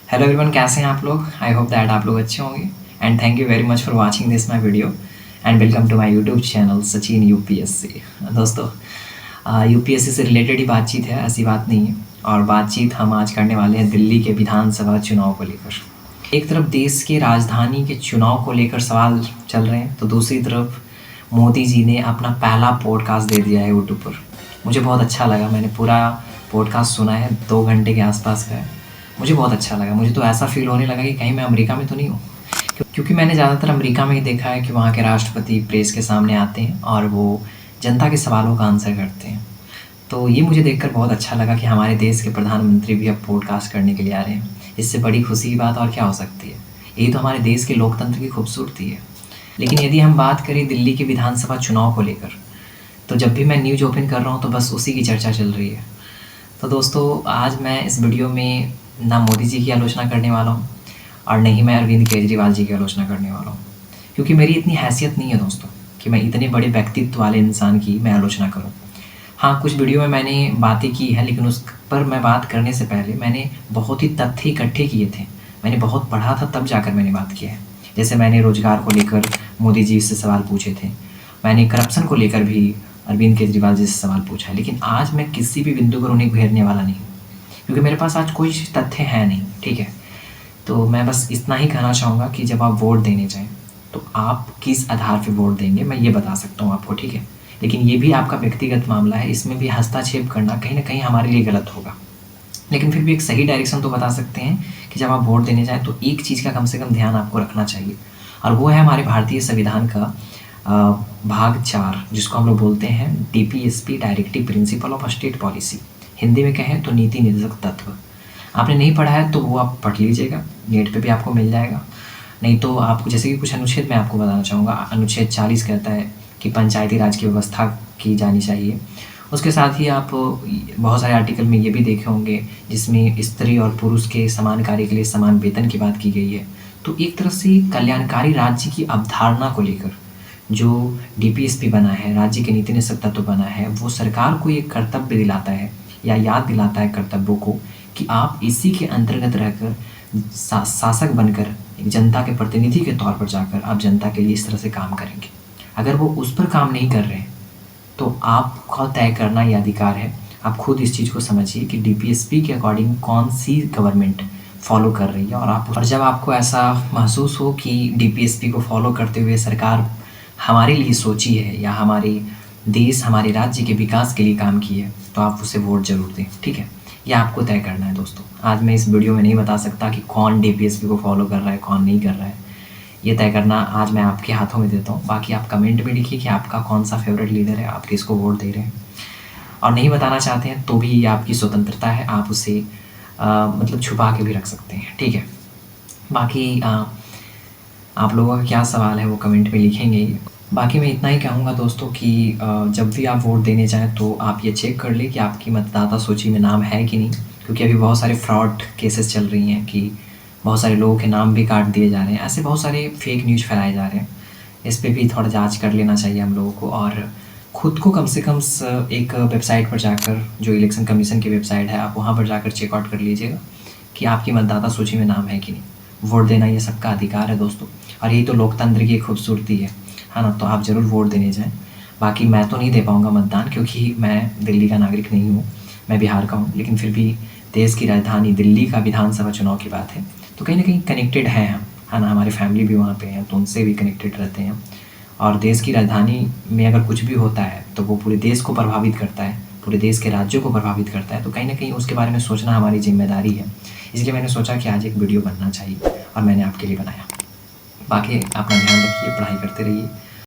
Hello everyone, कैसे हैं आप लोग। आई होप दैट आप लोग अच्छे होंगे and thank you very much for watching this my video and welcome to my YouTube channel Sachin UPSC. दोस्तों, यूपीएससी से रिलेटेड ही बातचीत है, ऐसी बात नहीं है। और बातचीत हम आज करने वाले हैं दिल्ली के विधानसभा चुनाव को लेकर। एक तरफ देश के राजधानी के चुनाव को लेकर सवाल चल रहे हैं, तो दूसरी तरफ मोदी जी ने अपना पहला पॉडकास्ट दे दिया है यूट्यूब पर। मुझे बहुत अच्छा लगा, मैंने पूरा पॉडकास्ट सुना है, 2 घंटे के आसपास का है। मुझे बहुत अच्छा लगा। मुझे तो ऐसा फ़ील होने लगा कि कहीं मैं अमेरिका में तो नहीं हूँ, क्योंकि मैंने ज़्यादातर अमेरिका में ही देखा है कि वहाँ के राष्ट्रपति प्रेस के सामने आते हैं और वो जनता के सवालों का आंसर करते हैं। तो ये मुझे देखकर बहुत अच्छा लगा कि हमारे देश के प्रधानमंत्री भी अब पॉडकास्ट करने के लिए आ रहे हैं। इससे बड़ी खुशी की बात और क्या हो सकती है। यही तो हमारे देश के लोकतंत्र की खूबसूरती है। लेकिन यदि हम बात करें दिल्ली के विधानसभा चुनाव को लेकर, तो जब भी मैं न्यूज़ ओपन कर रहा हूँ तो बस उसी की चर्चा चल रही है। तो दोस्तों, आज मैं इस वीडियो में ना मोदी जी की आलोचना करने वाला हूँ और नहीं मैं अरविंद केजरीवाल जी की आलोचना करने वाला हूँ, क्योंकि मेरी इतनी हैसियत नहीं है दोस्तों कि मैं इतने बड़े व्यक्तित्व वाले इंसान की मैं आलोचना करूँ। हाँ, कुछ वीडियो में मैंने बातें की है, लेकिन उस पर मैं बात करने से पहले मैंने बहुत ही तथ्य इकट्ठे किए थे। मैंने बहुत पढ़ा था, तब जाकर मैंने बात किया है। जैसे मैंने रोज़गार को लेकर मोदी जी से सवाल पूछे थे, मैंने करप्शन को लेकर भी अरविंद केजरीवाल जी से सवाल पूछा है। लेकिन आज मैं किसी भी बिंदु पर उन्हें घेरने वाला नहीं हूँ, क्योंकि मेरे पास आज कोई तथ्य है नहीं, ठीक है। तो मैं बस इतना ही कहना चाहूँगा कि जब आप वोट देने जाएँ तो आप किस आधार पे वोट देंगे, मैं ये बता सकता हूँ आपको, ठीक है। लेकिन ये भी आपका व्यक्तिगत मामला है, इसमें भी हस्तक्षेप करना कहीं न कहीं हमारे लिए गलत होगा। लेकिन फिर भी एक सही डायरेक्शन तो बता सकते हैं कि जब आप वोट देने जाएँ तो एक चीज़ का कम से कम ध्यान आपको रखना चाहिए, और वो है हमारे भारतीय संविधान का भाग 4, जिसको हम लोग बोलते हैं DPSP, directive principle of state policy. Hindi में कहें तो नीति निर्देशक तत्व। आपने नहीं पढ़ा है तो वो आप पढ़ लीजिएगा, नेट पे भी आपको मिल जाएगा। नहीं तो आपको, जैसे कि कुछ अनुच्छेद मैं आपको बताना चाहूँगा। अनुच्छेद 40 कहता है कि पंचायती राज की व्यवस्था की जानी चाहिए। उसके साथ ही आप बहुत सारे आर्टिकल में ये भी देखे होंगे जिसमें स्त्री और पुरुष के समान कार्य के लिए समान वेतन की बात की गई है। तो एक तरह से कल्याणकारी राज्य की अवधारणा को लेकर जो डीपीएसपी बना है, राज्य के नीति निदेशक तत्व बना है, वो सरकार को एक कर्तव्य दिलाता है या याद दिलाता है कर्तव्यों को कि आप इसी के अंतर्गत रहकर शासक बनकर एक जनता के प्रतिनिधि के तौर पर जाकर आप जनता के लिए इस तरह से काम करेंगे। अगर वो उस पर काम नहीं कर रहे हैं तो आपका तय करना ये अधिकार है। आप खुद इस चीज़ को समझिए कि डीपीएसपी के अकॉर्डिंग कौन सी गवर्नमेंट फॉलो कर रही है। और जब आपको ऐसा महसूस हो कि डीपीएसपी को फॉलो करते हुए सरकार हमारे लिए सोची है या हमारे देश, हमारे राज्य के विकास के लिए काम की है, तो आप उसे वोट ज़रूर दें, ठीक है। ये आपको तय करना है दोस्तों। आज मैं इस वीडियो में नहीं बता सकता कि कौन डीपीएसपी को फॉलो कर रहा है, कौन नहीं कर रहा है। ये तय करना आज मैं आपके हाथों में देता हूँ। बाकी आप कमेंट में लिखिए कि आपका कौन सा फेवरेट लीडर है, आप किसको वोट दे रहे हैं। और नहीं बताना चाहते हैं तो भी ये आपकी स्वतंत्रता है, आप उसे मतलब छुपा के भी रख सकते हैं, ठीक है। बाकी आप लोगों का क्या सवाल है वो कमेंट में लिखेंगे। बाकी मैं इतना ही कहूँगा दोस्तों कि जब भी आप वोट देने जाएँ तो आप ये चेक कर लें कि आपकी मतदाता सूची में नाम है कि नहीं, क्योंकि अभी बहुत सारे फ्रॉड केसेस चल रही हैं कि बहुत सारे लोगों के नाम भी काट दिए जा रहे हैं। ऐसे बहुत सारे फेक न्यूज़ फैलाए जा रहे हैं। इस पे भी थोड़ा जांच कर लेना चाहिए हम लोगों को, और खुद को कम से कम एक वेबसाइट पर जाकर, जो इलेक्शन कमीशन की वेबसाइट है, आप वहाँ पर जाकर चेकआउट कर लीजिएगा कि आपकी मतदाता सूची में नाम है कि नहीं। वोट देना ये सबका अधिकार है दोस्तों, और यही तो लोकतंत्र की खूबसूरती है ना। तो आप ज़रूर वोट देने जाएँ। बाकी मैं तो नहीं दे पाऊँगा मतदान, क्योंकि मैं दिल्ली का नागरिक नहीं हूँ, मैं बिहार का हूँ। लेकिन फिर भी देश की राजधानी दिल्ली का विधानसभा चुनाव की बात है तो कहीं ना कहीं कनेक्टेड हैं हम, है ना। हमारी फैमिली भी वहाँ पे है तो उनसे भी कनेक्टेड रहते हैं। और देश की राजधानी में अगर कुछ भी होता है तो वो पूरे देश को प्रभावित करता है, पूरे देश के राज्यों को प्रभावित करता है। तो कहीं ना कहीं उसके बारे में सोचना हमारी जिम्मेदारी है। इसलिए मैंने सोचा कि आज एक वीडियो बनना चाहिए और मैंने आपके लिए बनाया। बाकी अपना ध्यान रखिए, पढ़ाई करते रहिए।